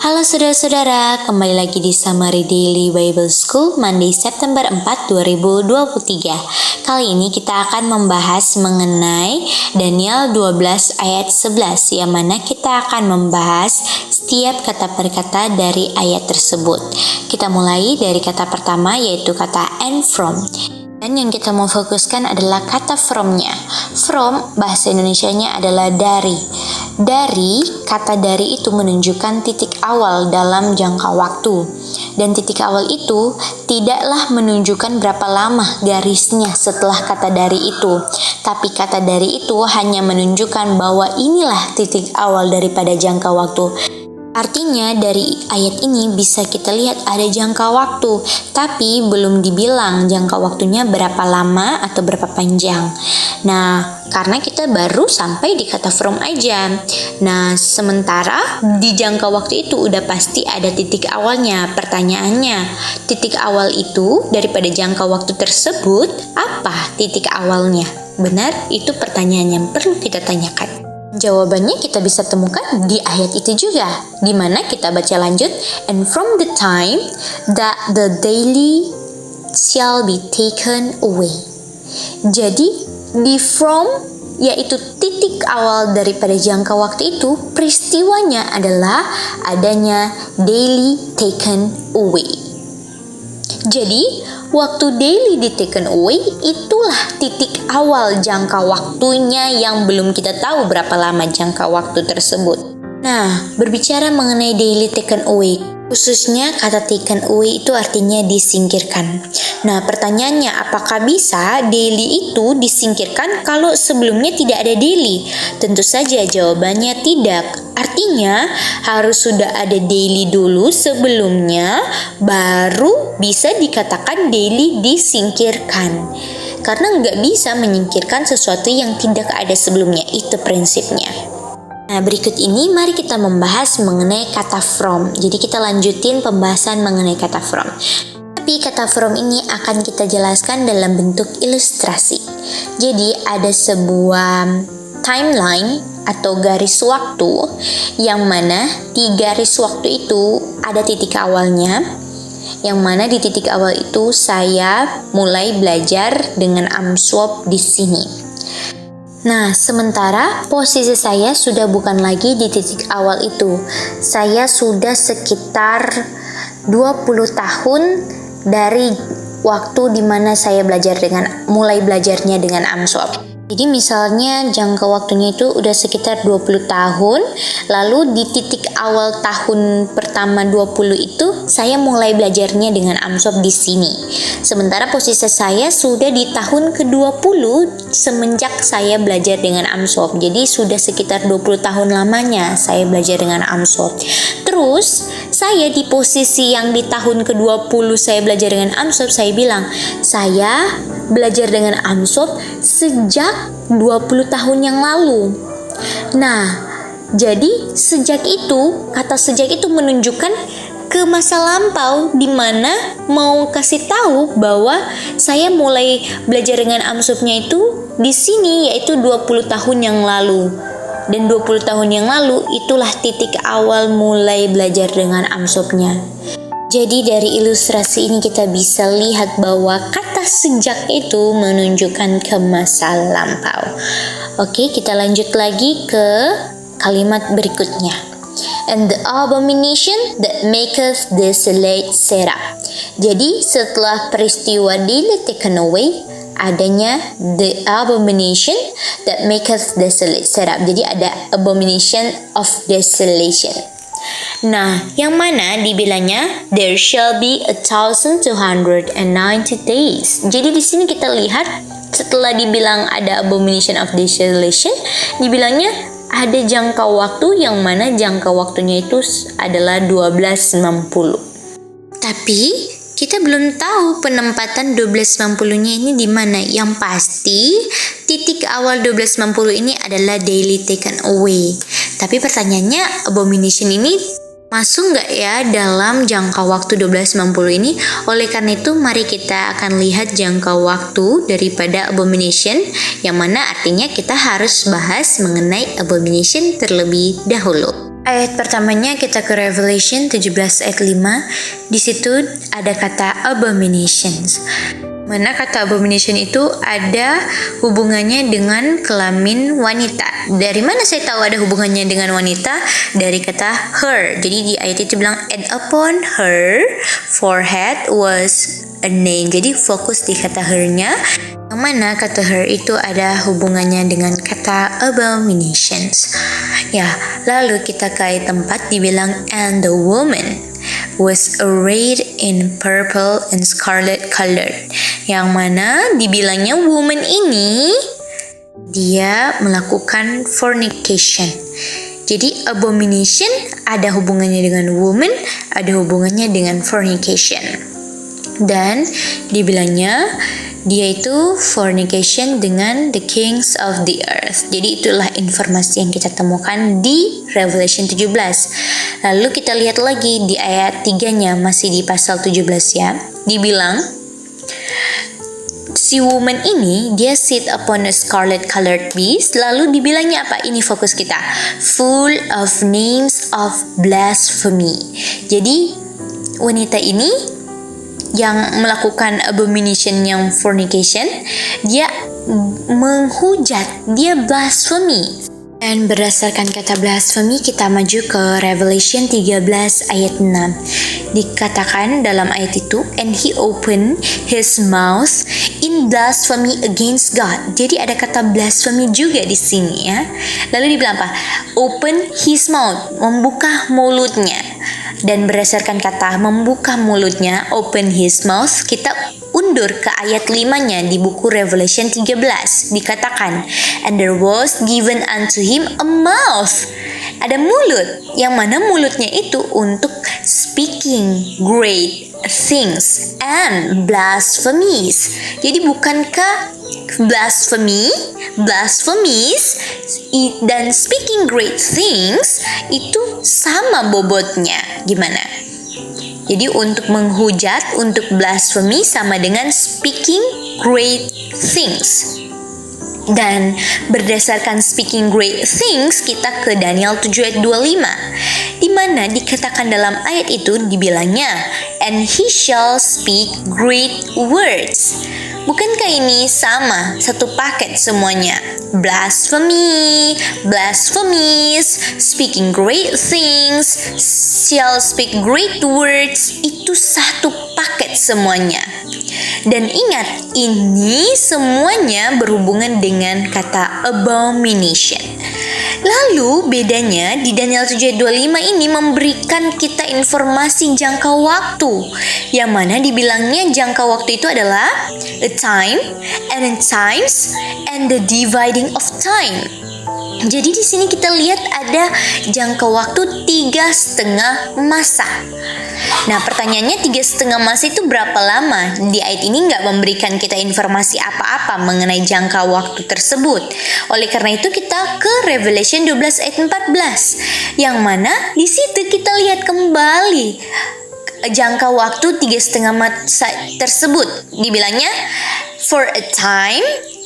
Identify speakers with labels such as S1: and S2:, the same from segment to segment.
S1: Halo saudara-saudara, kembali lagi di Summary Daily Bible School Monday September 4, 2023. Kali ini kita akan membahas mengenai Daniel 12 ayat 11, yang mana kita akan membahas setiap kata per kata dari ayat tersebut. Kita mulai dari kata pertama, yaitu kata and from. Dan yang kita mau fokuskan adalah kata from-nya. From, bahasa Indonesianya adalah dari. Dari, kata dari itu menunjukkan titik awal dalam jangka waktu. Dan titik awal itu tidaklah menunjukkan berapa lama garisnya setelah kata dari itu. Tapi kata dari itu hanya menunjukkan bahwa inilah titik awal daripada jangka waktu. Artinya dari ayat ini bisa kita lihat ada jangka waktu, tapi belum dibilang jangka waktunya berapa lama atau berapa panjang. Nah, karena kita baru sampai di kata from aja. Nah, sementara di jangka waktu itu udah pasti ada titik awalnya. Pertanyaannya, titik awal itu daripada jangka waktu tersebut, apa titik awalnya? Benar, itu pertanyaan yang perlu kita tanyakan. Jawabannya kita bisa temukan di ayat itu juga, di mana kita baca lanjut, and from the time that the daily shall be taken away. Jadi di from, yaitu titik awal daripada jangka waktu itu, peristiwanya adalah adanya daily taken away. Jadi, waktu daily di taken away itulah titik awal jangka waktunya yang belum kita tahu berapa lama jangka waktu tersebut. Nah, berbicara mengenai daily taken away, khususnya kata taken away itu artinya disingkirkan. Nah, pertanyaannya, apakah bisa daily itu disingkirkan kalau sebelumnya tidak ada daily? Tentu saja jawabannya tidak. Artinya harus sudah ada daily dulu sebelumnya, baru bisa dikatakan daily disingkirkan. Karena nggak bisa menyingkirkan sesuatu yang tidak ada sebelumnya, itu prinsipnya. Nah, berikut ini mari kita membahas mengenai kata from. Jadi kita lanjutin pembahasan mengenai kata from. Tapi kata from ini akan kita jelaskan dalam bentuk ilustrasi. Jadi ada sebuah timeline atau garis waktu yang mana di garis waktu itu ada titik awalnya, yang mana di titik awal itu saya mulai belajar dengan Amswap di sini. Nah, sementara posisi saya sudah bukan lagi di titik awal itu. Saya sudah sekitar 20 tahun dari waktu dimana saya mulai belajarnya dengan Amswap. Jadi misalnya jangka waktunya itu udah sekitar 20 tahun, lalu di titik awal tahun pertama 20 itu saya mulai belajarnya dengan Amswap di sini. Sementara posisi saya sudah di tahun ke-20 semenjak saya belajar dengan Amswap. Jadi sudah sekitar 20 tahun lamanya saya belajar dengan Amswap. Terus saya di posisi yang di tahun ke-20 saya belajar dengan Amswap, saya bilang, saya belajar dengan Amswap sejak 20 tahun yang lalu. Nah, jadi sejak itu, kata sejak itu menunjukkan ke masa lampau, di mana mau kasih tahu bahwa saya mulai belajar dengan Amswapnya itu di sini, yaitu 20 tahun yang lalu. Dan 20 tahun yang lalu itulah titik awal mulai belajar dengan Amswapnya. Jadi dari ilustrasi ini kita bisa lihat bahwa kata sejak itu menunjukkan ke masa lampau. Oke, kita lanjut lagi ke kalimat berikutnya. And the abomination that maketh desolate Sarah. Jadi setelah peristiwa daily taken away, adanya the abomination that maketh desolate Sarah. Jadi ada abomination of desolation. Nah, yang mana dibilangnya there shall be 1,290 days. Jadi di sini kita lihat setelah dibilang ada abomination of desolation, dibilangnya ada jangka waktu yang mana jangka waktunya itu adalah 1260. Tapi kita belum tahu penempatan 1260-nya ini di mana. Yang pasti titik awal 1260 ini adalah daily taken away. Tapi pertanyaannya, abomination ini masuk nggak ya dalam jangka waktu 1260 ini? Oleh karena itu, mari kita akan lihat jangka waktu daripada abomination, yang mana artinya kita harus bahas mengenai abomination terlebih dahulu. Ayat pertamanya kita ke Revelation 17 ayat 5. Di situ ada kata abominations. Mana kata abomination itu ada hubungannya dengan kelamin wanita. Dari mana saya tahu ada hubungannya dengan wanita? Dari kata her. Jadi di ayat itu bilang, and upon her forehead was a name. Jadi fokus di kata her-nya. Yang mana kata her itu ada hubungannya dengan kata abominations. Ya, lalu kita ke ayat 4 dibilang, and the woman was arrayed in purple and scarlet colored. Yang mana dibilangnya woman ini dia melakukan fornication. Jadi abomination ada hubungannya dengan woman, ada hubungannya dengan fornication. Dan dibilangnya dia itu fornication dengan the kings of the earth. Jadi itulah informasi yang kita temukan di Revelation 17. Lalu kita lihat lagi di ayat 3-nya, masih di pasal 17 ya. Dibilang, si woman ini dia sit upon a scarlet colored beast. Lalu dibilangnya apa? Ini fokus kita. Full of names of blasphemy. Jadi wanita ini yang melakukan abomination yang fornication, dia menghujat, dia blasphemy. Dan berdasarkan kata blasphemy kita maju ke Revelation 13 ayat 6. Dikatakan dalam ayat itu, and he opened his mouth in blasphemy against God. Jadi ada kata blasphemy juga di sini ya. Lalu dibilang apa? Open his mouth, membuka mulutnya. Dan berdasarkan kata membuka mulutnya, open his mouth, kita undur ke ayat 5-nya di buku Revelation 13. Dikatakan, and there was given unto him a mouth. Ada mulut, yang mana mulutnya itu untuk speaking great things and blasphemies. Jadi bukankah blasphemies dan speaking great things itu sama bobotnya? Gimana? Jadi untuk menghujat, untuk blasphemy sama dengan speaking great things. Dan berdasarkan speaking great things, kita ke Daniel 7 ayat 25. Di mana dikatakan dalam ayat itu dibilangnya, and he shall speak great words. Bukankah ini sama, satu paket semuanya? Blasphemy, blasphemies, speaking great things, shall speak great words, itu satu paket semuanya. Dan ingat, ini semuanya berhubungan dengan kata abomination. Lalu bedanya di Daniel 7:25 ini memberikan kita informasi jangka waktu, yang mana dibilangnya jangka waktu itu adalah a time and times and the dividing of time. Jadi di sini kita lihat ada jangka waktu 3,5 masa. Nah, pertanyaannya 3,5 masa itu berapa lama? Di ayat ini nggak memberikan kita informasi apa-apa mengenai jangka waktu tersebut. Oleh karena itu kita ke Revelation 12 ayat 14, yang mana di situ kita lihat kembali jangka waktu 3,5 masa tersebut. Dibilangnya for a time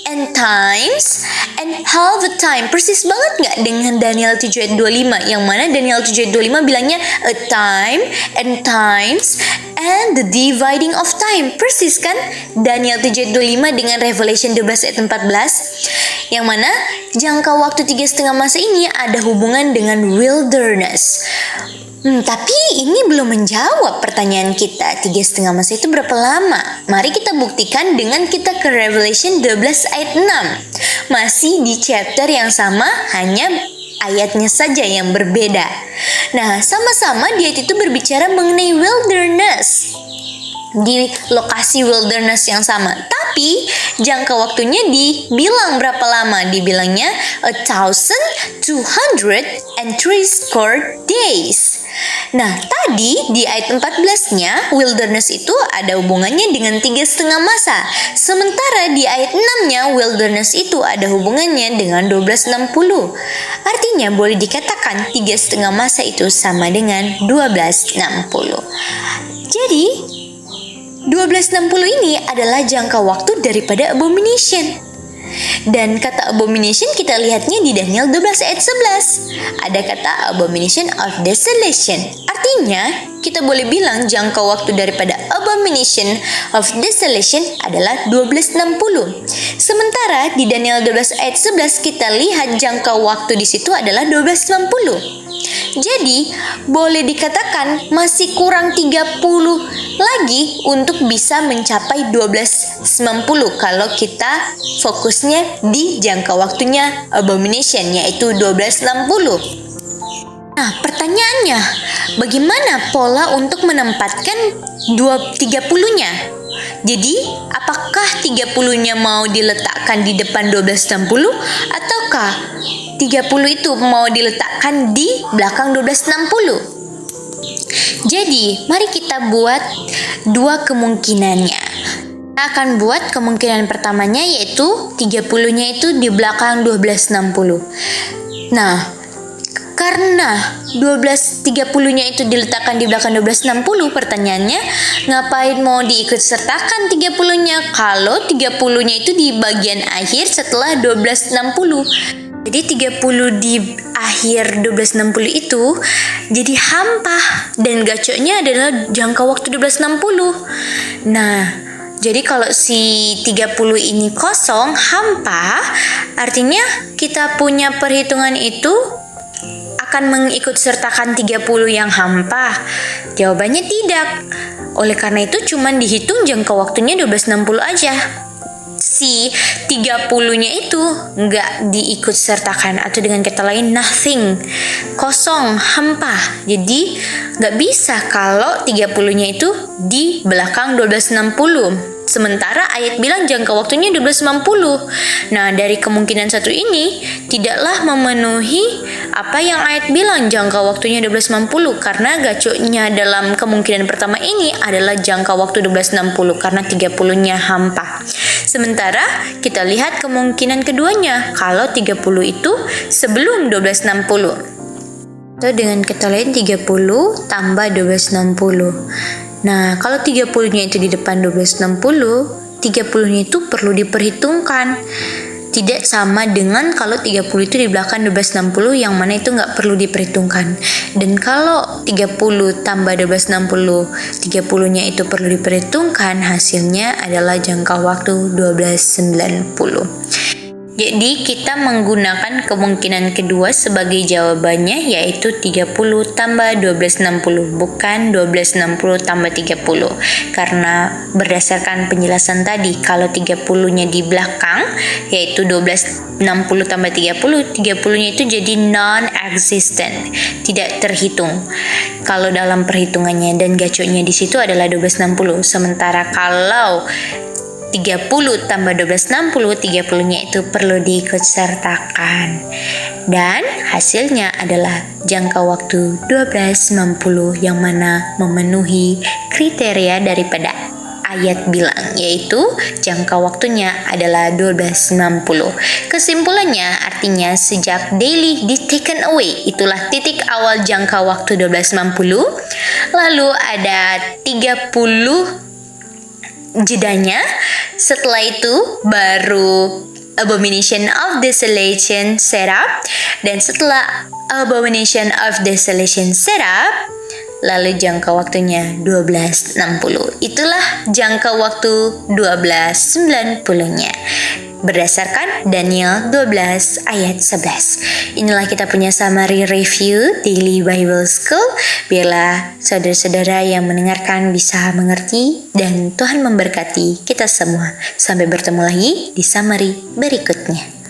S1: and times and half a time. Persis banget nggak dengan Daniel 7 ayat 25, yang mana Daniel 7 ayat 25 bilangnya a time and times and the dividing of time. Persis kan Daniel 7 ayat 25 dengan Revelation 12 ayat 14, yang mana jangka waktu 3,5 masa ini ada hubungan dengan wilderness. Tapi ini belum menjawab pertanyaan kita. 3,5 masa itu berapa lama? Mari kita buktikan dengan kita ke Revelation 12 ayat 6. Masih di chapter yang sama, hanya ayatnya saja yang berbeda. Nah, sama-sama di ayat itu berbicara mengenai wilderness. Di lokasi wilderness yang sama, tapi jangka waktunya dibilang berapa lama? Dibilangnya 1,260 days. Nah, tadi di ayat 14-nya wilderness itu ada hubungannya dengan 3,5 masa. Sementara di ayat 6-nya wilderness itu ada hubungannya dengan 1260. Artinya boleh dikatakan 3,5 masa itu sama dengan 1260. Jadi 1260 ini adalah jangka waktu daripada abomination. Dan kata abomination kita lihatnya di Daniel 12 ayat 11. Ada kata abomination of desolation. Artinya, kita boleh bilang jangka waktu daripada abomination of desolation adalah 1260. Sementara di Daniel 12 ayat 11 kita lihat jangka waktu di situ adalah 1290. Jadi, boleh dikatakan masih kurang 30 lagi untuk bisa mencapai 1290 kalau kita fokusnya di jangka waktunya abomination, yaitu 1260. Nah, pertanyaannya, bagaimana pola untuk menempatkan 30-nya? Jadi, apakah 30-nya mau diletakkan di depan 1260 ataukah 30 itu mau diletakkan di belakang 1260? Jadi, mari kita buat dua kemungkinannya. Kita akan buat kemungkinan pertamanya yaitu 30-nya itu di belakang 1260. Nah, karena 30-nya itu diletakkan di belakang 1260, pertanyaannya ngapain mau diikut sertakan 30-nya kalau 30-nya itu di bagian akhir setelah 1260. Jadi 30 di akhir 1260 itu jadi hampa dan gacoknya adalah jangka waktu 1260. Nah, jadi kalau si 30 ini kosong, hampa, artinya kita punya perhitungan itu akan mengikut sertakan 30 yang hampa? Jawabannya tidak. Oleh karena itu cuma dihitung jangka waktunya 1260 aja. Si 30-nya itu nggak diikut sertakan, atau dengan kata lain nothing, kosong, hampa. Jadi nggak bisa kalau 30-nya itu di belakang 1260. Sementara ayat bilang jangka waktunya 1290. Nah, dari kemungkinan satu ini tidaklah memenuhi apa yang ayat bilang jangka waktunya 1290, karena gacoknya dalam kemungkinan pertama ini adalah jangka waktu 1260 karena 30-nya hampa. Sementara kita lihat kemungkinan keduanya kalau 30 itu sebelum 1260. Atau dengan kata lain 30 tambah 1260. Nah, kalau 30-nya itu di depan 1260, 30-nya itu perlu diperhitungkan. Tidak sama dengan kalau 30 itu di belakang 1260 yang mana itu nggak perlu diperhitungkan. Dan kalau 30 tambah 1260, 30-nya itu perlu diperhitungkan, hasilnya adalah jangka waktu 1290. Jadi kita menggunakan kemungkinan kedua sebagai jawabannya, yaitu 30 tambah 1260, bukan 1260 tambah 30. Karena berdasarkan penjelasan tadi, kalau 30-nya di belakang, yaitu 1260 tambah 30, 30-nya itu jadi non-existent, tidak terhitung kalau dalam perhitungannya, dan gacoknya di situ adalah 1260. Sementara kalau 30 tambah 1260, 30-nya itu perlu diikut sertakan. Dan hasilnya adalah jangka waktu 1290 yang mana memenuhi kriteria daripada ayat bilang, yaitu jangka waktunya adalah 1290. Kesimpulannya artinya sejak daily di taken away, itulah titik awal jangka waktu 1290. Lalu ada 30 jedanya, setelah itu baru abomination of desolation set up, dan setelah abomination of desolation set up, lalu jangka waktunya 1260. Itulah jangka waktu 1290-nya berdasarkan Daniel 12 ayat 11. Inilah kita punya summary review Daily Bible School. Biarlah saudara-saudara yang mendengarkan bisa mengerti dan Tuhan memberkati kita semua. Sampai bertemu lagi di summary berikutnya.